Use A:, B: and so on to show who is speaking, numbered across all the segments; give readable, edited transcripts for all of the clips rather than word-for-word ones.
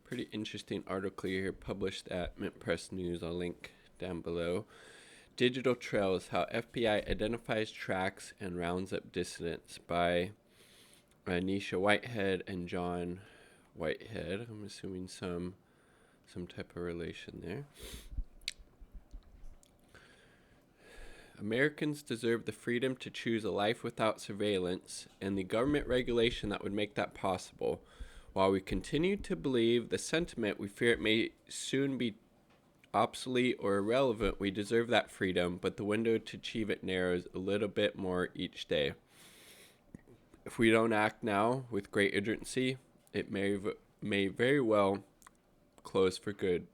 A: pretty interesting article here published at Mint Press News. I'll link down below. Digital Trails: How FBI Identifies, Tracks, and Rounds Up Dissidents by Anisha Whitehead and John Whitehead. I'm assuming some type of relation there. Americans deserve the freedom to choose a life without surveillance and the government regulation that would make that possible. While we continue to believe the sentiment, we fear it may soon be obsolete or irrelevant. We deserve that freedom, but the window to achieve it narrows a little bit more each day. If we don't act now with great urgency, it may very well close for good.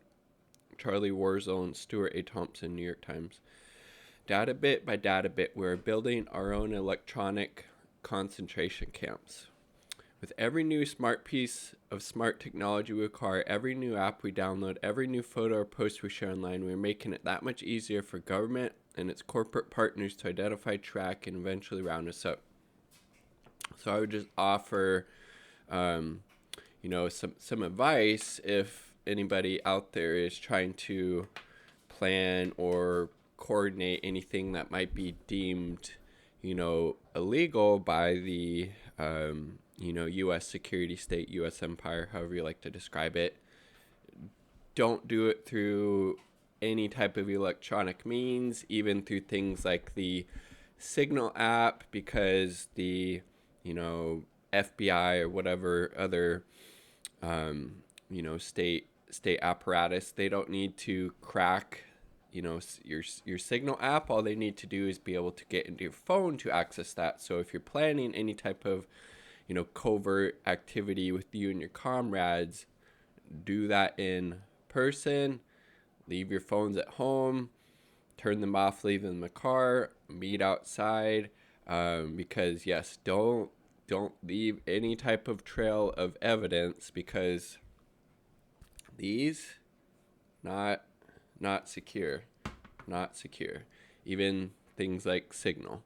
A: Charlie Warzone, Stuart A. Thompson, New York Times. Data bit by data bit, we're building our own electronic concentration camps. With every new smart piece of smart technology we acquire, every new app we download, every new photo or post we share online, we're making it that much easier for government and its corporate partners to identify, track, and eventually round us up. So I would just offer, some advice if anybody out there is trying to plan or coordinate anything that might be deemed, illegal by the, U.S. security state, U.S. empire, however you like to describe it. Don't do it through any type of electronic means, even through things like the Signal app, because the, FBI or whatever other, state apparatus, they don't need to crack your Signal app. All they need to do is be able to get into your phone to access that. So if you're planning any type of covert activity with you and your comrades, do that in person. Leave your phones at home, turn them off, leave them in the car, meet outside, because yes, don't leave any type of trail of evidence, because these not secure. Even things like Signal.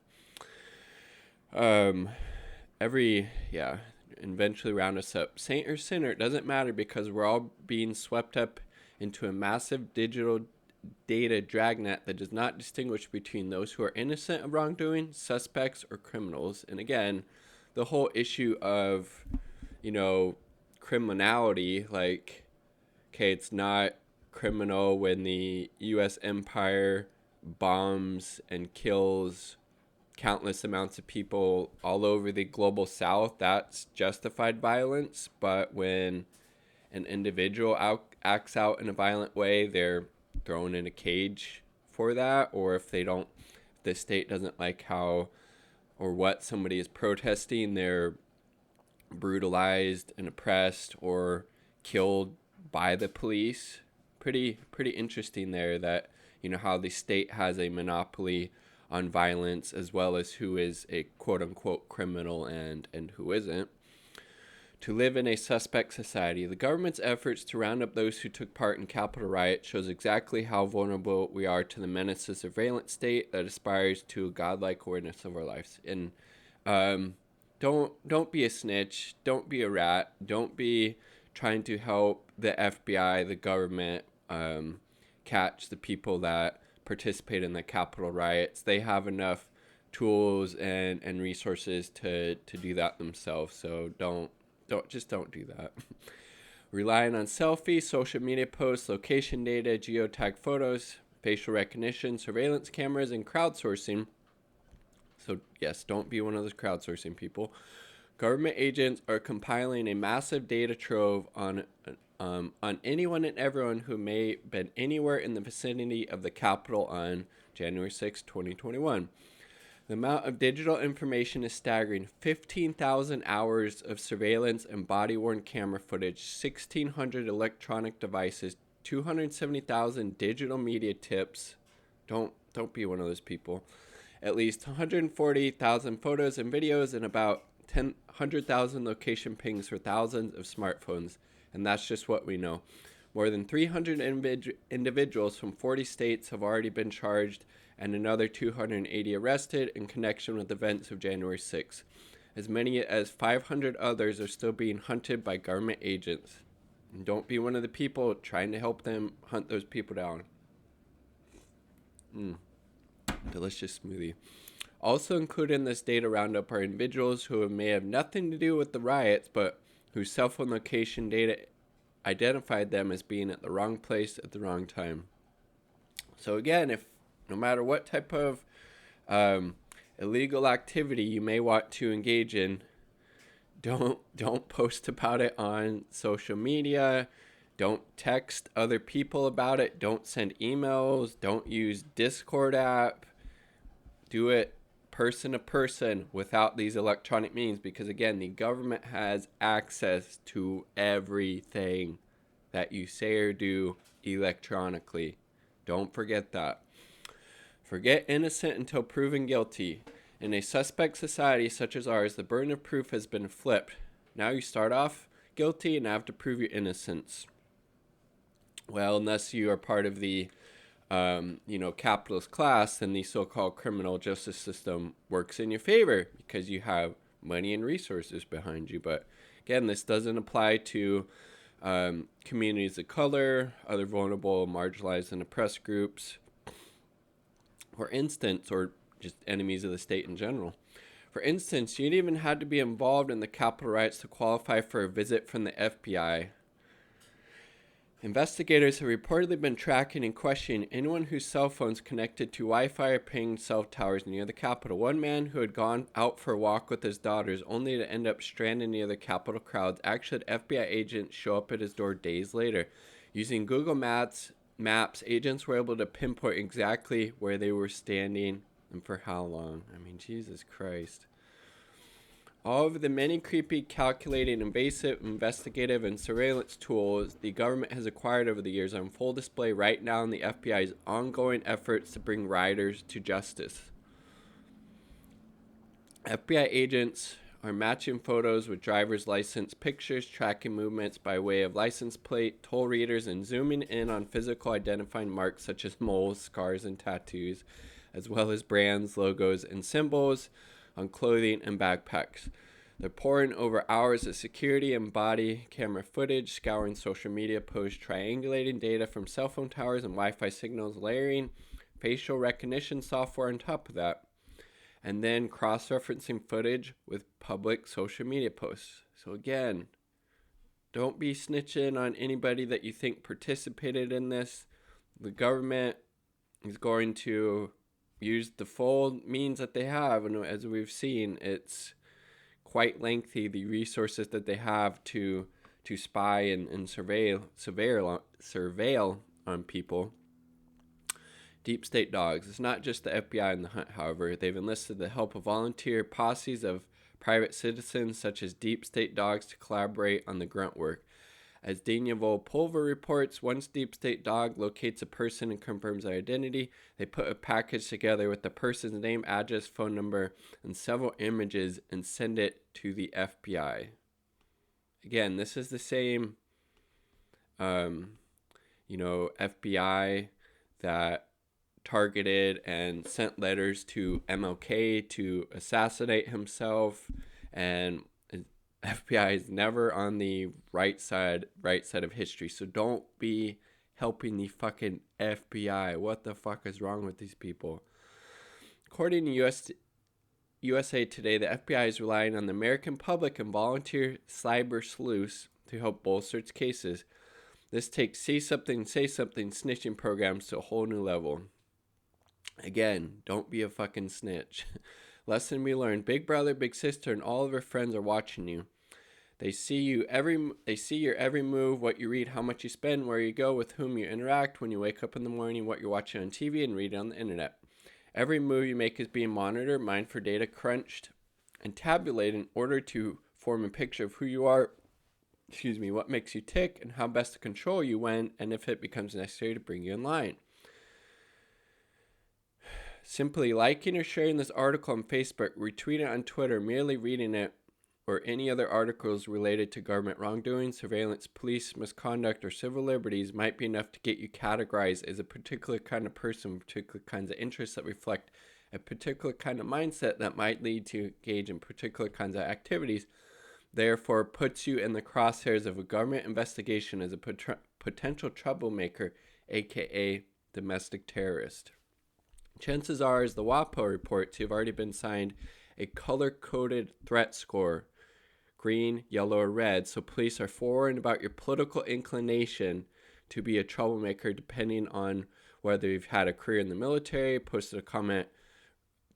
A: Eventually round us up. Saint or sinner, it doesn't matter, because we're all being swept up into a massive digital data dragnet that does not distinguish between those who are innocent of wrongdoing, suspects, or criminals. And again, the whole issue of, criminality, like, okay, it's not criminal when the U.S. empire bombs and kills countless amounts of people all over the global south. That's justified violence. But when an individual acts out in a violent way, they're thrown in a cage for that. Or if the state doesn't like how or what somebody is protesting, they're brutalized and oppressed or killed by the police. Pretty interesting there that, how the state has a monopoly on violence, as well as who is a quote-unquote criminal and who isn't. To live in a suspect society, the government's efforts to round up those who took part in Capitol riot shows exactly how vulnerable we are to the menace of surveillance state that aspires to a godlike awareness of our lives. And don't be a snitch, don't be a rat, don't be trying to help the FBI, the government, catch the people that participate in the Capitol riots. They have enough tools and resources to do that themselves. So don't do that. Relying on selfies, social media posts, location data, geotag photos, facial recognition, surveillance cameras, and crowdsourcing. So yes, don't be one of those crowdsourcing people. Government agents are compiling a massive data trove on anyone and everyone who may have been anywhere in the vicinity of the Capitol on January 6, 2021. The amount of digital information is staggering. 15,000 hours of surveillance and body-worn camera footage, 1,600 electronic devices, 270,000 digital media tips. Don't be one of those people. At least 140,000 photos and videos, and about 100,000 location pings for thousands of smartphones. And that's just what we know. More than 300 individuals from 40 states have already been charged, and another 280 arrested in connection with events of January 6. As many as 500 others are still being hunted by government agents. And don't be one of the people trying to help them hunt those people down. Delicious smoothie. Also included in this data roundup are individuals who may have nothing to do with the riots, but whose cell phone location data identified them as being at the wrong place at the wrong time. So again, if no matter what type of illegal activity you may want to engage in, don't post about it on social media. Don't text other people about it. Don't send emails. Don't use Discord app. Do it person to person without these electronic means, because again, the government has access to everything that you say or do electronically. Don't forget that. Forget innocent until proven guilty. In a suspect society such as ours, the burden of proof has been flipped. Now you start off guilty and have to prove your innocence. Well, unless you are part of the capitalist class, then the so-called criminal justice system works in your favor because you have money and resources behind you. But again, this doesn't apply to communities of color, other vulnerable, marginalized, and oppressed groups, or just enemies of the state in general. For instance, you even had to be involved in the Capitol riots to qualify for a visit from the FBI. Investigators have reportedly been tracking and questioning anyone whose cell phones connected to Wi-Fi or pinged cell towers near the Capitol. One man who had gone out for a walk with his daughters only to end up stranded near the Capitol crowds actually had FBI agents show up at his door days later. Using Google Maps, agents were able to pinpoint exactly where they were standing and for how long. I mean, Jesus Christ. All of the many creepy, calculating, invasive, investigative, and surveillance tools the government has acquired over the years are on full display right now in the FBI's ongoing efforts to bring rioters to justice. FBI agents are matching photos with driver's license pictures, tracking movements by way of license plate, toll readers, and zooming in on physical identifying marks such as moles, scars, and tattoos, as well as brands, logos, and symbols on clothing and backpacks. They're poring over hours of security and body camera footage, scouring social media posts, triangulating data from cell phone towers and Wi-Fi signals, layering facial recognition software on top of that, and then cross-referencing footage with public social media posts. So again, don't be snitching on anybody that you think participated in this. The government is going to use the full means that they have, and as we've seen, it's quite lengthy, the resources that they have to spy and surveil on people. Deep state dogs. It's not just the FBI in the hunt, however. They've enlisted the help of volunteer posses of private citizens such as deep state dogs to collaborate on the grunt work. As Dania Volpulver reports, once Deep State Dog locates a person and confirms their identity, they put a package together with the person's name, address, phone number, and several images and send it to the FBI. Again, this is the same, FBI that targeted and sent letters to MLK to assassinate himself, and FBI is never on the right side of history. So don't be helping the fucking FBI. What the fuck is wrong with these people? According to USA Today, the FBI is relying on the American public and volunteer cyber sleuths to help bolster its cases. This takes see something, say something snitching programs to a whole new level. Again, don't be a fucking snitch. Lesson we learned: Big Brother, Big Sister, and all of her friends are watching you. They see your every move, what you read, how much you spend, where you go, with whom you interact, when you wake up in the morning, what you're watching on TV and reading on the internet. Every move you make is being monitored, mined for data, crunched, and tabulated in order to form a picture of who you are, what makes you tick, and how best to control you when and if it becomes necessary to bring you in line. Simply liking or sharing this article on Facebook, retweeting it on Twitter, merely reading it, or any other articles related to government wrongdoing, surveillance, police misconduct, or civil liberties might be enough to get you categorized as a particular kind of person with particular kinds of interests that reflect a particular kind of mindset that might lead to engage in particular kinds of activities. therefore puts you in the crosshairs of a government investigation as a potential troublemaker, aka domestic terrorist. Chances are, as the WAPO reports, you've already been assigned a color-coded threat score, green, yellow, or red, so police are forewarned about your political inclination to be a troublemaker depending on whether you've had a career in the military, posted a comment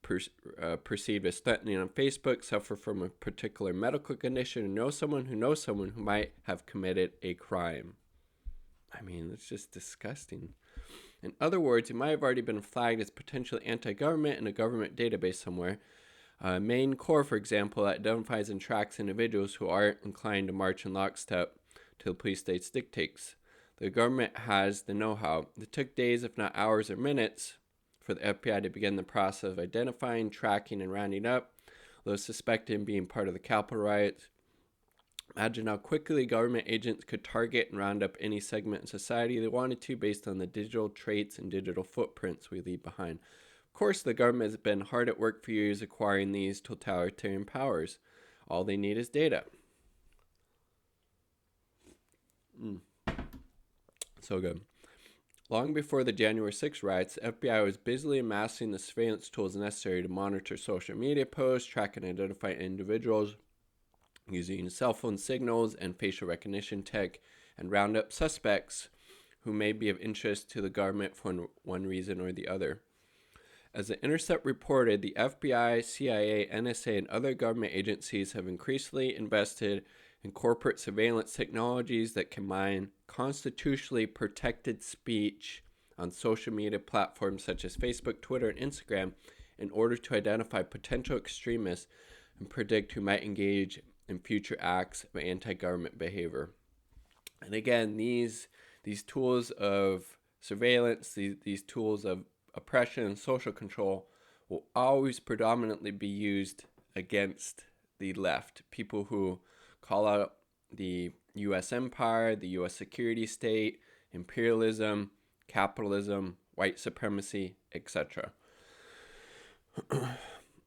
A: perceived as threatening on Facebook, suffer from a particular medical condition, or know someone who might have committed a crime. I mean, it's just disgusting. In other words, you might have already been flagged as potentially anti-government in a government database somewhere. Maine Corps, for example, identifies and tracks individuals who aren't inclined to march in lockstep to the police state's dictates. The government has the know-how. It took days, if not hours or minutes, for the FBI to begin the process of identifying, tracking, and rounding up those suspected of being part of the Capitol riots. Imagine how quickly government agents could target and round up any segment in society they wanted to based on the digital traits and digital footprints we leave behind. Of course, the government has been hard at work for years acquiring these totalitarian powers. All they need is data. So good. Long before the January 6 riots, the FBI was busily amassing the surveillance tools necessary to monitor social media posts, track and identify individuals using cell phone signals and facial recognition tech, and round up suspects who may be of interest to the government for one reason or the other. As The Intercept reported, the FBI, CIA, NSA, and other government agencies have increasingly invested in corporate surveillance technologies that combine constitutionally protected speech on social media platforms such as Facebook, Twitter, and Instagram in order to identify potential extremists and predict who might engage in future acts of anti-government behavior. And again, these tools of surveillance, these tools of oppression and social control will always predominantly be used against the left. People who call out the U.S. empire, the U.S. security state, imperialism, capitalism, white supremacy, etc.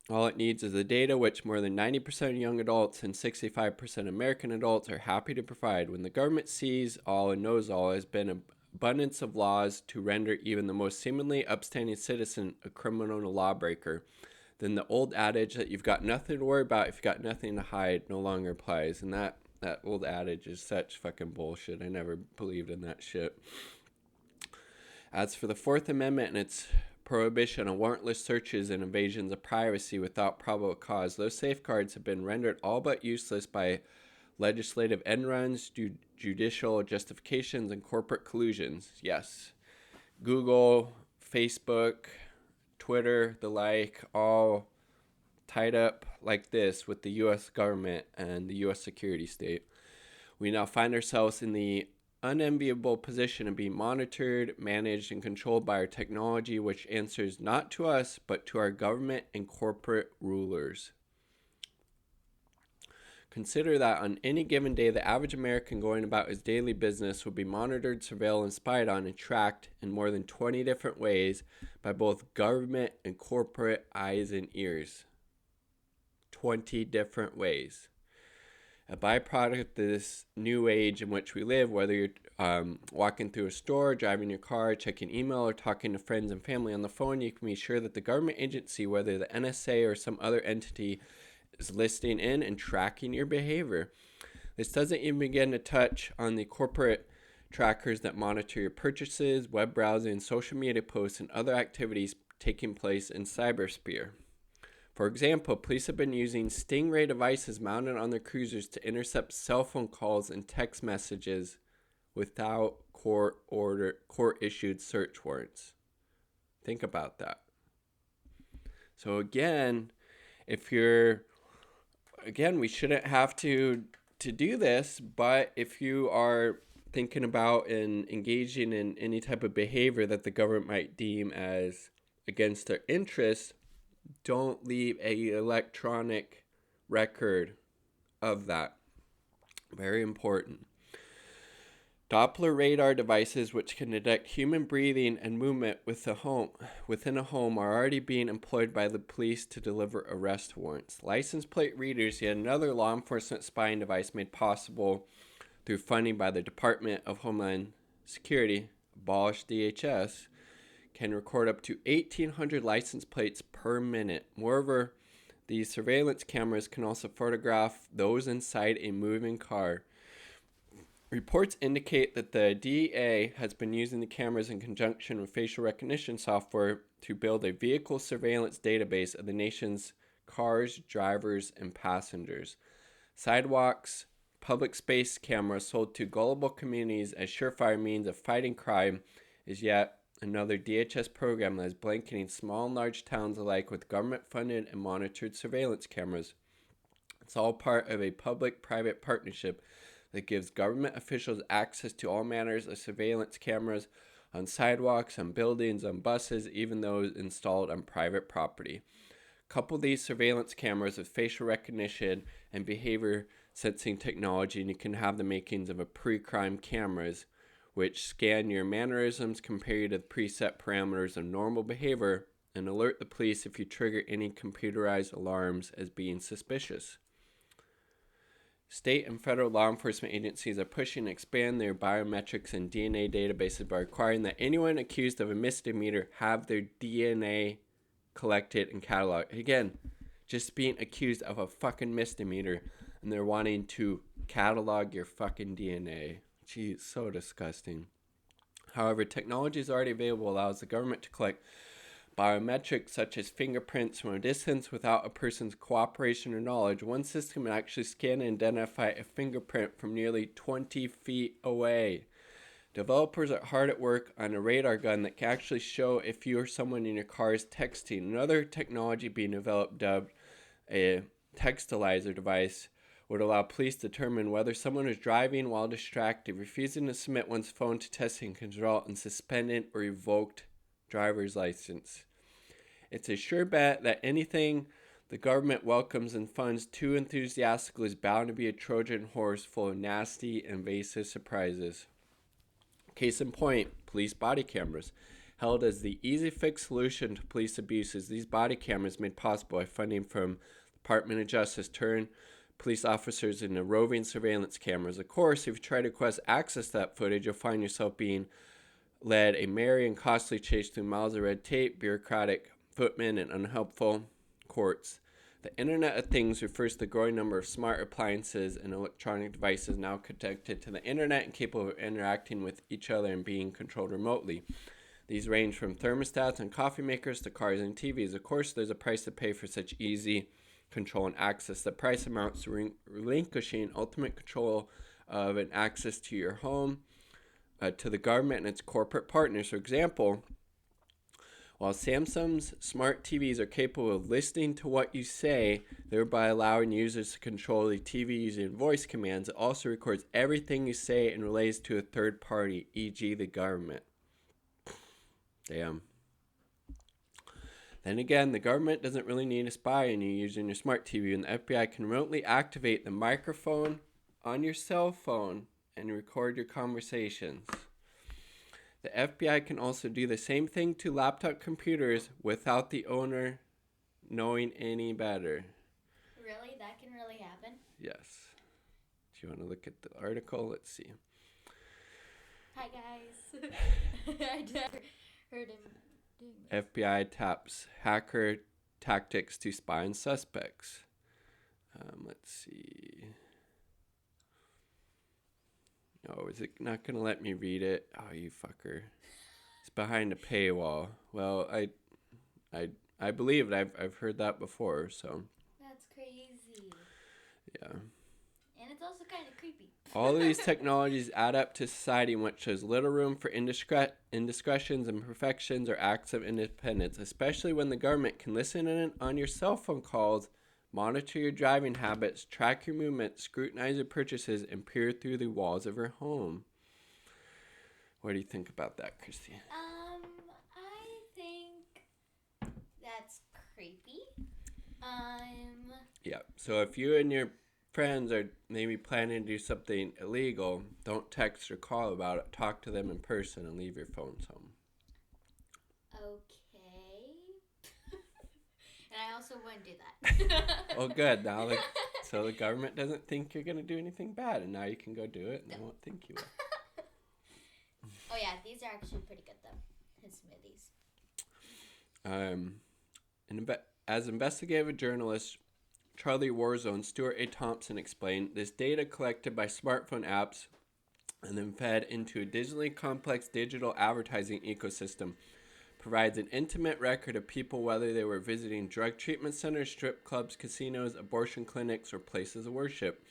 A: All it needs is the data, which more than 90% of young adults and 65% of American adults are happy to provide. When the government sees all and knows all, has been an abundance of laws to render even the most seemingly upstanding citizen a criminal and a lawbreaker, then the old adage that you've got nothing to worry about if you've got nothing to hide no longer applies. And that old adage is such fucking bullshit. I never believed in that shit. As for the Fourth Amendment and its prohibition on warrantless searches and invasions of privacy without probable cause, those safeguards have been rendered all but useless by legislative end runs, judicial justifications, and corporate collusions. Yes, Google, Facebook, Twitter, the like, all tied up like this with the U.S. government and the U.S. security state. We now find ourselves in the unenviable position of being monitored, managed, and controlled by our technology, which answers not to us, but to our government and corporate rulers. Consider that on any given day, the average American going about his daily business will be monitored, surveilled, and spied on and tracked in more than 20 different ways by both government and corporate eyes and ears. 20 different ways. A byproduct of this new age in which we live, whether you're walking through a store, driving your car, checking email, or talking to friends and family on the phone, you can be sure that the government agency, whether the NSA or some other entity, is listening in and tracking your behavior. This doesn't even begin to touch on the corporate trackers that monitor your purchases, web browsing, social media posts, and other activities taking place in cybersphere. For example, police have been using Stingray devices mounted on their cruisers to intercept cell phone calls and text messages without court-issued search warrants. Think about that. So again, we shouldn't have to do this, but if you are thinking about and engaging in any type of behavior that the government might deem as against their interests, don't leave an electronic record of that. Very important. Doppler radar devices, which can detect human breathing and movement within a home, are already being employed by the police to deliver arrest warrants. License plate readers, yet another law enforcement spying device made possible through funding by the Department of Homeland Security, abolished DHS, can record up to 1,800 license plates per minute. Moreover, these surveillance cameras can also photograph those inside a moving car. Reports indicate that the DEA has been using the cameras in conjunction with facial recognition software to build a vehicle surveillance database of the nation's cars, drivers, and passengers. Sidewalks, public space cameras sold to gullible communities as surefire means of fighting crime is yet another DHS program that is blanketing small and large towns alike with government-funded and monitored surveillance cameras. It's all part of a public-private partnership that gives government officials access to all manners of surveillance cameras on sidewalks, on buildings, on buses, even those installed on private property. Couple these surveillance cameras with facial recognition and behavior sensing technology, and you can have the makings of a pre-crime cameras, which scan your mannerisms, compare you to the preset parameters of normal behavior, and alert the police if you trigger any computerized alarms as being suspicious. State and federal law enforcement agencies are pushing to expand their biometrics and DNA databases by requiring that anyone accused of a misdemeanor have their DNA collected and cataloged. Again, just being accused of a fucking misdemeanor, and they're wanting to catalog your fucking DNA. Gee, it's so disgusting. However, technology is already available, allows the government to collect biometrics such as fingerprints from a distance without a person's cooperation or knowledge. One system can actually scan and identify a fingerprint from nearly 20 feet away. Developers are hard at work on a radar gun that can actually show if you or someone in your car is texting. Another technology being developed, dubbed a textilizer device, would allow police to determine whether someone is driving while distracted. Refusing to submit one's phone to testing can result in suspended or revoked driver's license. It's a sure bet that anything the government welcomes and funds too enthusiastically is bound to be a Trojan horse full of nasty, invasive surprises. Case in point, police body cameras. Held as the easy fix solution to police abuses, these body cameras made possible by funding from the Department of Justice turn police officers into roving surveillance cameras. Of course, if you try to request access to that footage, you'll find yourself being led a merry and costly chase through miles of red tape, bureaucratic footmen, and unhelpful courts. The Internet of Things refers to the growing number of smart appliances and electronic devices now connected to the Internet and capable of interacting with each other and being controlled remotely. These range from thermostats and coffee makers to cars and TVs. Of course, there's a price to pay for such easy control and access. The price amounts to relinquishing ultimate control of and access to your home, to the government and its corporate partners. For example, while Samsung's smart TVs are capable of listening to what you say, thereby allowing users to control the TV using voice commands, it also records everything you say and relays to a third party, e.g. the government. Damn. Then again, the government doesn't really need a spy on you using your smart TV, and the FBI can remotely activate the microphone on your cell phone and record your conversations. The FBI can also do the same thing to laptop computers without the owner knowing any better.
B: Really? That can really happen?
A: Yes. Do you want to look at the article? Let's see.
B: Hi, guys. I never heard him doing
A: that. FBI taps hacker tactics to spy on suspects. Let's see. Oh, is it not going to let me read it? Oh, you fucker. It's behind a paywall. Well, I believe it. I've heard that before, so.
B: That's crazy.
A: Yeah.
B: And it's also kind of creepy.
A: All of these technologies add up to society in which there's little room for indiscretions, imperfections, or acts of independence, especially when the government can listen in on your cell phone calls, monitor your driving habits, track your movements, scrutinize your purchases, and peer through the walls of your home. What do you think about that, Christy?
B: I think that's creepy.
A: Yeah. So if you and your friends are maybe planning to do something illegal, don't text or call about it. Talk to them in person and leave your phones home.
B: Okay. And I also wouldn't do that.
A: Oh, good. Now, so the government doesn't think you're going to do anything bad, and now you can go do it, and they won't think you will.
B: Oh, yeah. These are actually pretty good, though. His smoothies.
A: As investigative journalist Charlie Warzone Stuart A. Thompson explained, this data collected by smartphone apps and then fed into a digitally complex digital advertising ecosystem provides an intimate record of people, whether they were visiting drug treatment centers, strip clubs, casinos, abortion clinics, or places of worship.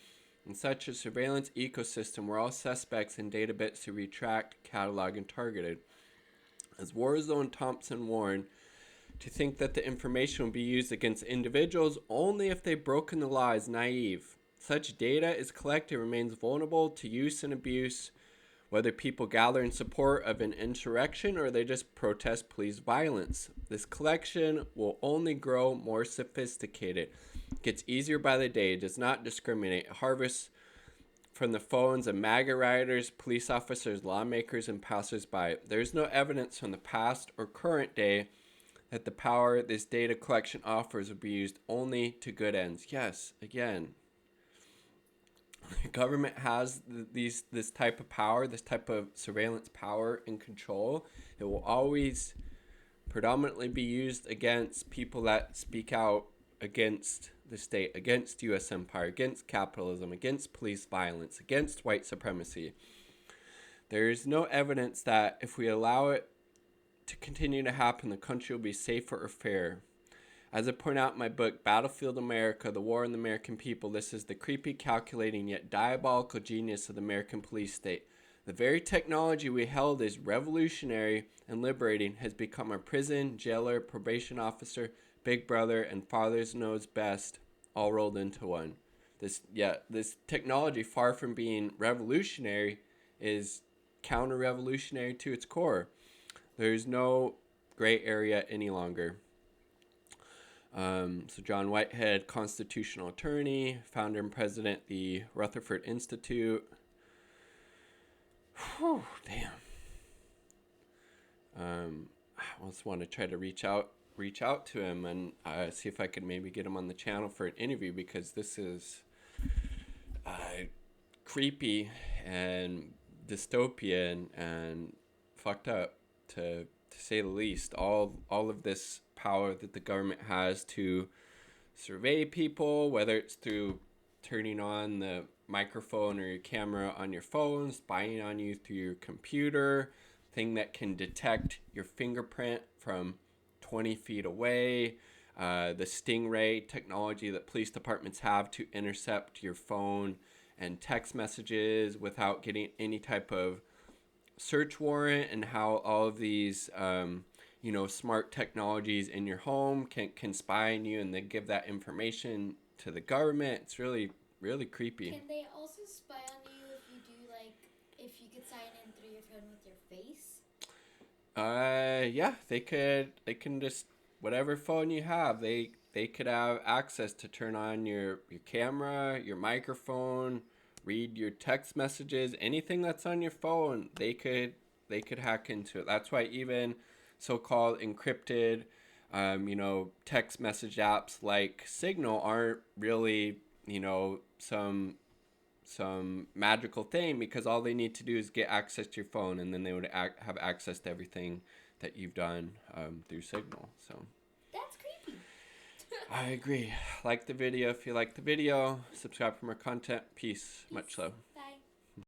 A: In such a surveillance ecosystem were all suspects and data bits to be tracked, cataloged, and targeted. As Warzone Thompson warned, to think that the information will be used against individuals only if they've broken the law is naive. Such data is collected remains vulnerable to use and abuse, whether people gather in support of an insurrection or they just protest police violence. This collection will only grow more sophisticated. It gets easier by the day. It does not discriminate. It harvests from the phones of MAGA rioters, police officers, lawmakers, and passersby. There is no evidence from the past or current day that the power this data collection offers will be used only to good ends. Yes, again, the government has this type of power, this type of surveillance power and control. It will always predominantly be used against people that speak out against the state, against U.S. empire, against capitalism, against police violence, against white supremacy. There is no evidence that if we allow it to continue to happen, the country will be safer or fair. As I point out in my book, Battlefield America, The War on the American People, this is the creepy, calculating, yet diabolical genius of the American police state. The very technology we held as revolutionary and liberating has become our prison, jailer, probation officer, big brother, and father's knows best, all rolled into one. This technology, far from being revolutionary, is counter-revolutionary to its core. There's no gray area any longer. So John Whitehead, constitutional attorney, founder and president, the Rutherford Institute. Whew, damn. I just want to try to reach out to him and see if I could maybe get him on the channel for an interview, because this is creepy and dystopian and fucked up, to say the least. All of this power that the government has to survey people, whether it's through turning on the microphone or your camera on your phone, spying on you through your computer, thing that can detect your fingerprint from 20 feet away, the Stingray technology that police departments have to intercept your phone and text messages without getting any type of search warrant, and how all of these smart technologies in your home can spy on you and then give that information to the government. It's really, really creepy.
B: Can they also spy on you if you do, if you could sign in through your phone with your face?
A: Yeah, they can just, whatever phone you have, they could have access to turn on your camera, your microphone, read your text messages, anything that's on your phone. They could hack into it. That's why even so-called encrypted text message apps like Signal aren't really some magical thing, because all they need to do is get access to your phone, and then they would have access to everything that you've done through Signal. So
B: That's creepy.
A: I agree. Like the video if you like the video. Subscribe for more content. Peace. Much love.